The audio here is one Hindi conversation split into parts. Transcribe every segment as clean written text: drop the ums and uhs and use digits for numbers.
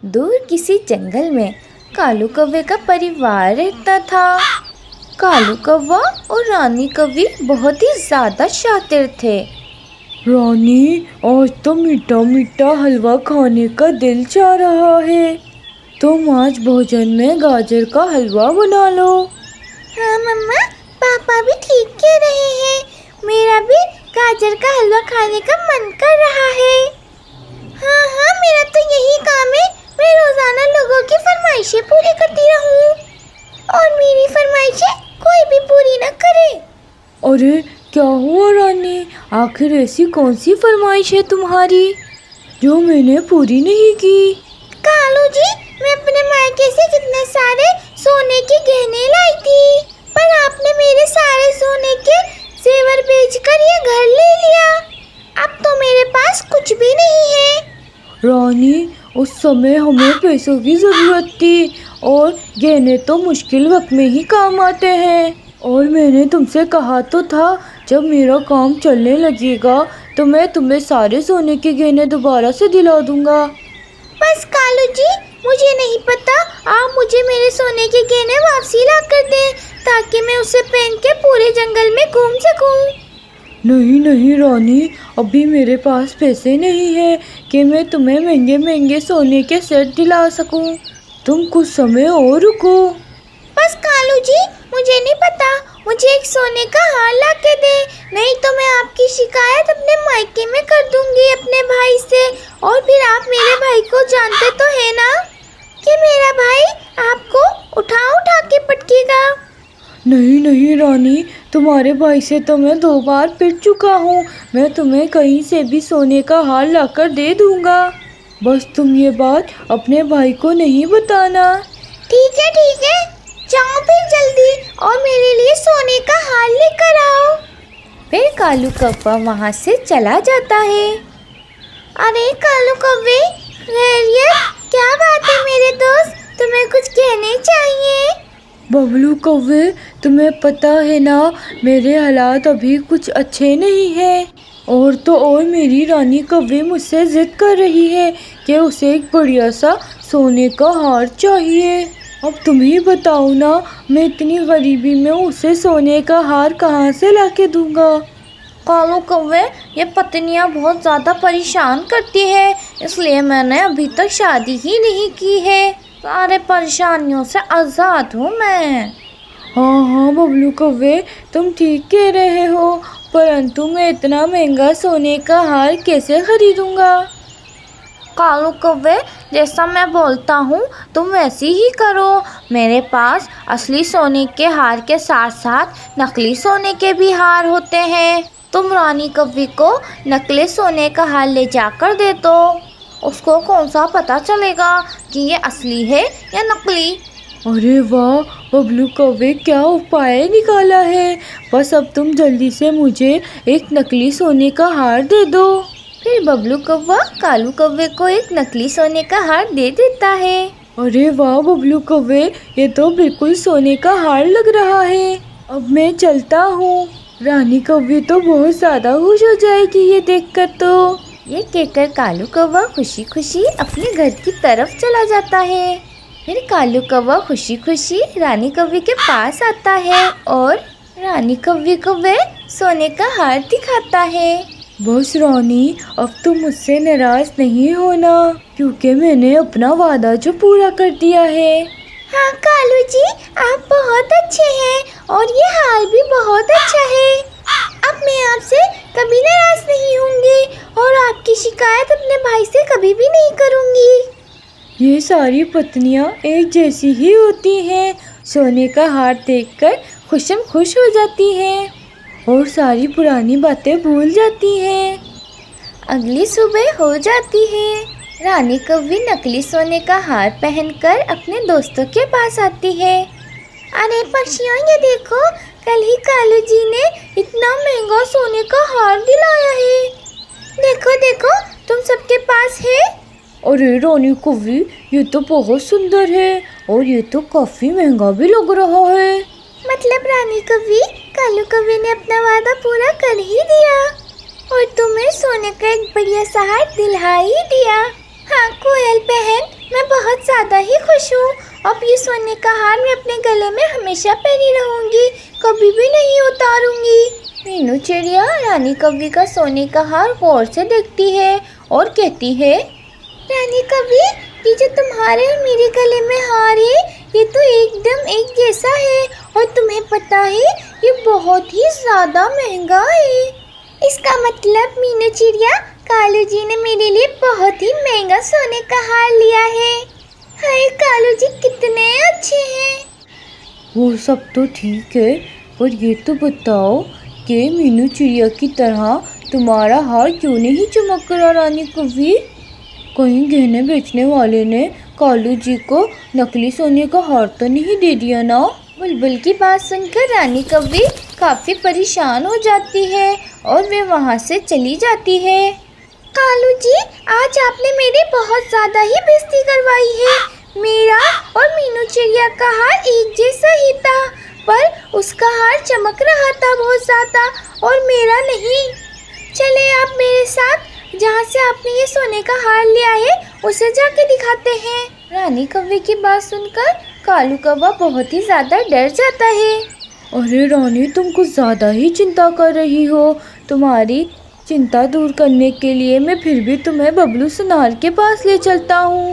दूर किसी जंगल में कालू कौवे का परिवार रहता था। कालू कौवा और रानी कौवी बहुत ही ज़्यादा शातिर थे। रानी, आज तो मीठा मीठा हलवा खाने का दिल चाह रहा है। तुम आज भोजन में गाजर का हलवा बना लो। हाँ मम्मा, पापा भी ठीक कह रहे हैं। मेरा भी गाजर का हलवा खाने का मन कर रहा है। हाँ हाँ, मेरा तो यही काम है। मैं रोजाना लोगों की फरमाइशें पूरी करती रहूं और मेरी फरमाइशें कोई भी पूरी न करे। अरे क्या हुआ रानी, आखिर ऐसी कौन सी फरमाइश है तुम्हारी जो मैंने पूरी नहीं की? कालू जी, मैं अपने मायके से कितने सारे सोने के गहने लाई थी, पर आपने मेरे सारे सोने के जेवर बेचकर ये घर ले लिया। अब तो मेरे पास कुछ भी नहीं है। रानी, उस समय हमें पैसों की ज़रूरत थी और गहने तो मुश्किल वक्त में ही काम आते हैं। और मैंने तुमसे कहा तो था, जब मेरा काम चलने लगेगा तो मैं तुम्हें सारे सोने के गहने दोबारा से दिला दूंगा। बस कालू जी, मुझे नहीं पता, आप मुझे मेरे सोने के गहने वापसी ला कर दें ताकि मैं उसे पहन के पूरे जंगल में घूम सकूं। नहीं नहीं रानी, अभी मेरे पास पैसे नहीं है कि मैं तुम्हें महंगे महंगे सोने के सेट दिला सकूं। तुम कुछ समय और रुको। बस कालू जी, मुझे नहीं पता, मुझे एक सोने का हार ला के दे, नहीं तो मैं आपकी शिकायत अपने मायके में कर दूंगी अपने भाई से। और फिर आप मेरे भाई को जानते तो है ना कि मेरा भाई आपको उठा उठा के पटकेगा। नहीं नहीं रानी, तुम्हारे भाई से तो मैं 2 बार पिट चुका हूँ। मैं तुम्हें कहीं से भी सोने का हार लाकर दे दूंगा। बस तुम ये बात अपने भाई को नहीं बताना। ठीक है, जाओ फिर जल्दी और मेरे लिए सोने का हार लेकर आओ। फिर कालू कौवा वहाँ से चला जाता है। अरे कालू कौवे, खैरियत? क्या बात है मेरे दोस्त, तुम्हें कुछ कहने चाहिए? बबलू कौवे, तुम्हें पता है ना, मेरे हालात अभी कुछ अच्छे नहीं हैं। और तो और मेरी रानी कौवे मुझसे जिद कर रही है कि उसे एक बढ़िया सा सोने का हार चाहिए। अब तुम ही बताओ ना, मैं इतनी गरीबी में उसे सोने का हार कहाँ से लाके दूंगा? कालू कौवे, ये पत्नियां बहुत ज़्यादा परेशान करती है, इसलिए मैंने अभी तक शादी ही नहीं की है। सारे परेशानियों से आज़ाद हूँ मैं। हाँ बबलू कौवे, तुम ठीक कह रहे हो, परंतु मैं इतना महंगा सोने का हार कैसे खरीदूंगा? कालू कौवे, जैसा मैं बोलता हूँ तुम वैसे ही करो। मेरे पास असली सोने के हार के साथ साथ नकली सोने के भी हार होते हैं। तुम रानी कौवी को नकली सोने का हार ले जाकर दे दो, उसको कौन सा पता चलेगा कि ये असली है या नकली। अरे वाह बबलू कौवे, क्या उपाय निकाला है। बस अब तुम जल्दी से मुझे एक नकली सोने का हार दे दो। फिर बबलू कौवा कालू कौवे को एक नकली सोने का हार दे देता है। अरे वाह बबलू कौवे, ये तो बिल्कुल सोने का हार लग रहा है। अब मैं चलता हूँ। रानी कौवे तो बहुत ज़्यादा खुश हो जाएगी ये देखकर। तो ये कहकर कालू कौवा खुशी खुशी अपने घर की तरफ चला जाता है। फिर कालू कौवा खुशी खुशी रानी कौवी के पास आता है और रानी कौवी को वह सोने का हार दिखाता है। बस रानी, अब तुम मुझसे नाराज नहीं होना, क्योंकि मैंने अपना वादा जो पूरा कर दिया है। हाँ कालू जी, आप बहुत अच्छे हैं और ये हार भी बहुत अच्छा है। अब मैं आपसे कभी नाराज नहीं होंगी और आपकी शिकायत अपने भाई से कभी भी नहीं करूँगी। ये सारी पत्नियां एक जैसी ही होती हैं, सोने का हार देखकर खुशम खुश हो जाती हैं और सारी पुरानी बातें भूल जाती हैं। अगली सुबह हो जाती है। रानी कौवी नकली सोने का हार पहनकर अपने दोस्तों के पास आती है। अरे पक्षियों, ये देखो, कल ही कालू जी ने इतना महंगा सोने का हार दिलाया है। देखो देखो, तुम सबके पास है। अरे रानी कौवी, ये तो बहुत सुंदर है और ये तो काफ़ी महंगा भी लग रहा है। मतलब रानी कौवी, कालू कौवी ने अपना वादा पूरा कर ही दिया और तुम्हें सोने का एक बढ़िया सा हार दिला ही दिया। हाँ कोयल बहन, मैं मैं बहुत ज़्यादा ही खुश हूँ। अब ये सोने का हार मैं अपने गले में हमेशा पहनी रहूँगी, कभी भी नहीं उतारूँगी। मीनू चिड़िया रानी कव्वी का सोने का हार गौर से देखती है और कहती है, रानी कव्वी, ये जो तुम्हारे और मेरे गले में हार है, ये तो एकदम एक जैसा है और तुम्हें पता है ये बहुत ही ज़्यादा महंगा है। इसका मतलब मीनू चिड़िया, कालू जी ने मेरे लिए बहुत ही महंगा सोने का हार लिया है। हाय कालू जी कितने अच्छे हैं। वो सब तो ठीक है, पर ये तो बताओ कि मीनू चिड़िया की तरह तुम्हारा हार क्यों नहीं चमक रहा रानी कव्वी? कहीं गहने बेचने वाले ने कालू जी को नकली सोने का हार तो नहीं दे दिया ना? बुलबुल की बात सुनकर रानी कव्वी काफ़ी परेशान हो जाती है और वे वहाँ से चली जाती है। कालू जी, आज आपने मेरी बहुत ज़्यादा ही बेइज्जती करवाई है। मेरा और मीनू चिड़िया का हार एक जैसा ही था, पर उसका हार चमक रहा था बहुत ज़्यादा और मेरा नहीं। चले आप मेरे साथ, जहाँ से आपने ये सोने का हार लिया है उसे जाके दिखाते हैं। रानी कव्वी की बात सुनकर कालू कौवा बहुत ही ज़्यादा डर जाता है। अरे रानी, तुम कुछ ज़्यादा ही चिंता कर रही हो। तुम्हारी चिंता दूर करने के लिए मैं फिर भी तुम्हें बबलू सुनार के पास ले चलता हूँ।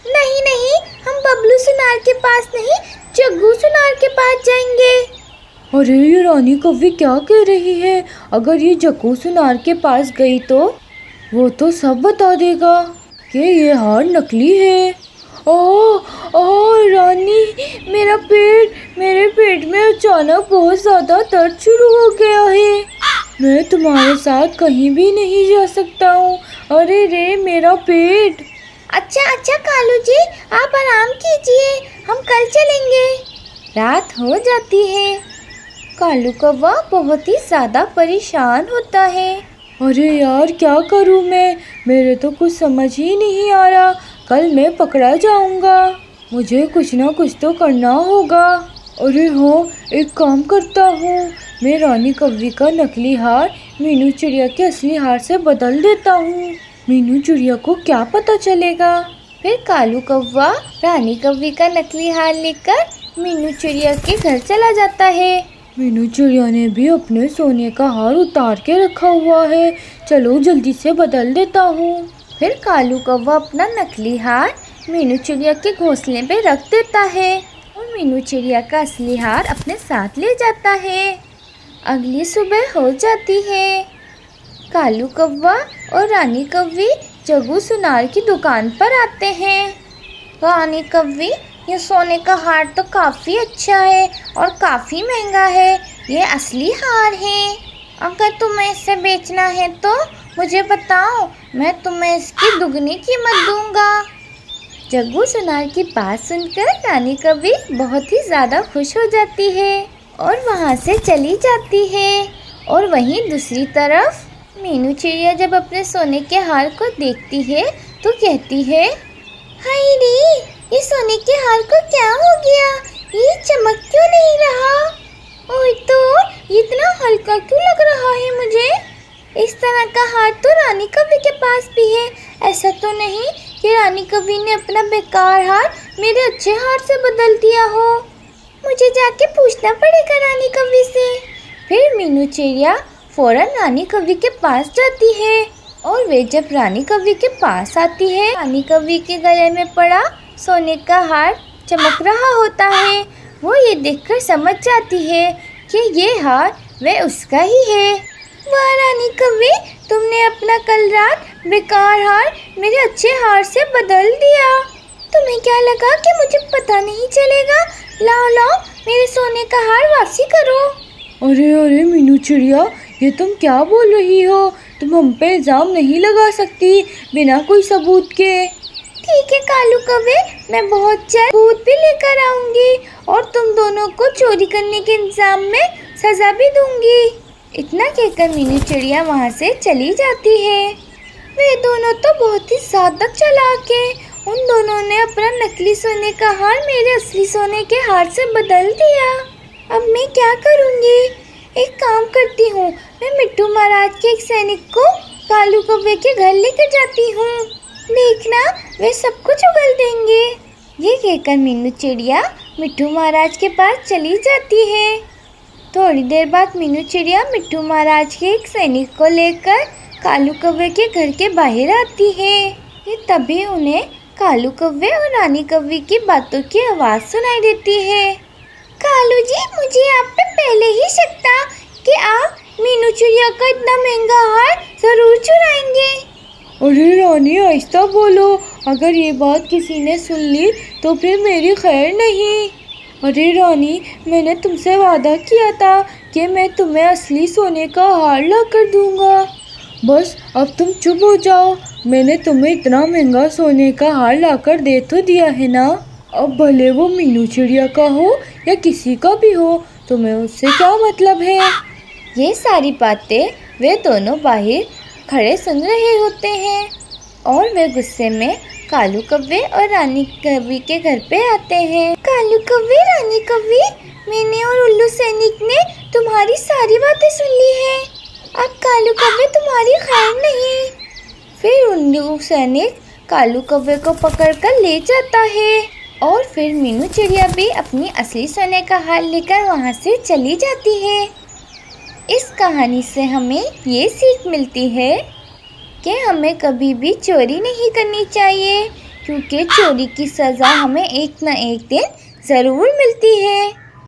नहीं नहीं, हम बबलू सुनार के पास नहीं, जग्गू सुनार के पास जाएंगे। अरे ये रानी कव्वी क्या कह रही है? अगर ये जग्गू सुनार के पास गई तो वो तो सब बता देगा कि ये हार नकली है। ओह रानी, मेरे पेट में अचानक बहुत ज़्यादा दर्द शुरू हो गया है। मैं तुम्हारे साथ कहीं भी नहीं जा सकता हूँ। अरे रे मेरा पेट। अच्छा कालू जी, आप आराम कीजिए, हम कल चलेंगे। रात हो जाती है। कालू कौवा बहुत ही ज़्यादा परेशान होता है। अरे यार, क्या करूँ मैं? मेरे तो कुछ समझ ही नहीं आ रहा। कल मैं पकड़ा जाऊँगा। मुझे कुछ ना कुछ तो करना होगा। अरे हाँ, एक काम करता हूँ, मैं रानी कव्वी का नकली हार मीनू चिड़िया के असली हार से बदल देता हूँ। मीनू चिड़िया को क्या पता चलेगा? फिर कालू कौवा रानी कव्वी का नकली हार लेकर मीनू चिड़िया के घर चला जाता है। मीनू चिड़िया ने भी अपने सोने का हार उतार के रखा हुआ है। चलो जल्दी से बदल देता हूँ। फिर कालू कौवा अपना नकली हार मीनू चिड़िया के घोंसले पे रख देता है और मीनू चिड़िया का असली हार अपने साथ ले जाता है। अगली सुबह हो जाती है। कालू कौवा और रानी कव्वी जग्गू सुनार की दुकान पर आते हैं। रानी कव्वी, ये सोने का हार तो काफ़ी अच्छा है और काफ़ी महंगा है। ये असली हार है। अगर तुम्हें इसे बेचना है तो मुझे बताओ, मैं तुम्हें इसकी दुगनी कीमत दूंगा। जग्गू सुनार की बात सुनकर रानी कव्वी बहुत ही ज़्यादा खुश हो जाती है और वहाँ से चली जाती है। और वहीं दूसरी तरफ मीनू चिड़िया जब अपने सोने के हार को देखती है तो कहती है, हाय रे, ये सोने के हार को क्या हो गया? ये चमक क्यों नहीं रहा? और तो इतना हल्का क्यों लग रहा है मुझे? इस तरह का हार तो रानी कव्वी के पास भी है। ऐसा तो नहीं कि रानी कव्वी ने अपना बेकार हार मेरे अच्छे हार से बदल दिया हो। मुझे जाके पूछना पड़ेगा रानी कव्वी से। फिर मीनू चिड़िया फौरन रानी कव्वी के पास जाती है और वे जब रानी कव्वी के पास आती है, रानी कव्वी के गले में पड़ा सोने का हार चमक रहा होता है। वो ये देखकर समझ जाती है कि ये हार वे उसका ही है। वाह रानी कव्वी, तुमने अपना कल रात बेकार हार मेरे अच्छे हार से बदल दिया। तुम्हें क्या लगा कि मुझे पता नहीं चलेगा? लाओ मेरे सोने का हार वापसी करो। अरे मीनू चिड़िया, ये तुम क्या बोल रही हो? तुम हम पे इल्ज़ाम नहीं लगा सकती बिना कोई सबूत के। ठीक है कालू कव्वे, मैं बहुत जल्द सबूत भी लेकर आऊंगी और तुम दोनों को चोरी करने के इल्जाम में सजा भी दूंगी। इतना कहकर मीनू चिड़िया वहाँ से चली जाती है। वे दोनों तो बहुत ही ज़्यादा चालाक हैं। उन दोनों ने अपना नकली सोने का हार मेरे असली सोने के हार से बदल दिया। अब मैं क्या करूँगी? एक काम करती हूँ, मैं मिट्टू महाराज के एक सैनिक को कालू कव्वे के घर लेकर जाती हूँ। देखना वे सब कुछ उगल देंगे। ये कहकर मीनू चिड़िया मिट्ठू महाराज के पास चली जाती है। थोड़ी देर बाद मीनू चिड़िया मिट्ठू महाराज के एक सैनिक को लेकर कालू कौवे के घर के बाहर आती है। कि तभी उन्हें कालू कौवे और रानी कौवे की बातों की आवाज़ सुनाई देती है। कालू जी, मुझे आप पे पहले ही शक था कि आप मीनू चिड़िया का इतना महंगा हार ज़रूर चुराएंगे। अरे रानी, आहिस्ता बोलो, अगर ये बात किसी ने सुन ली तो फिर मेरी खैर नहीं। अरे रानी, मैंने तुमसे वादा किया था कि मैं तुम्हें असली सोने का हार ला कर दूंगा। बस अब तुम चुप हो जाओ। मैंने तुम्हें इतना महंगा सोने का हार लाकर दे तो दिया है ना। अब भले वो मीनू चिड़िया का हो या किसी का भी हो, तुम्हें उससे क्या मतलब है। ये सारी बातें वे दोनों बाहर खड़े सुन रहे होते हैं और वे गुस्से में कालू कौवे और रानी कौवे के घर पे आते हैं। कालू कौवे, रानी कौवे, मैंने और उल्लू सैनिक ने तुम्हारी सारी बातें सुन ली है। अब कालू कौवे तुम्हारी खैर नहीं। फिर उल्लू सैनिक कालू कौवे को पकड़कर ले जाता है और फिर मीनू चिड़िया भी अपनी असली सोने का हार लेकर वहाँ से चली जाती है। इस कहानी से हमें ये सीख मिलती है कि हमें कभी भी चोरी नहीं करनी चाहिए, क्योंकि चोरी की सज़ा हमें एक न एक दिन ज़रूर मिलती है।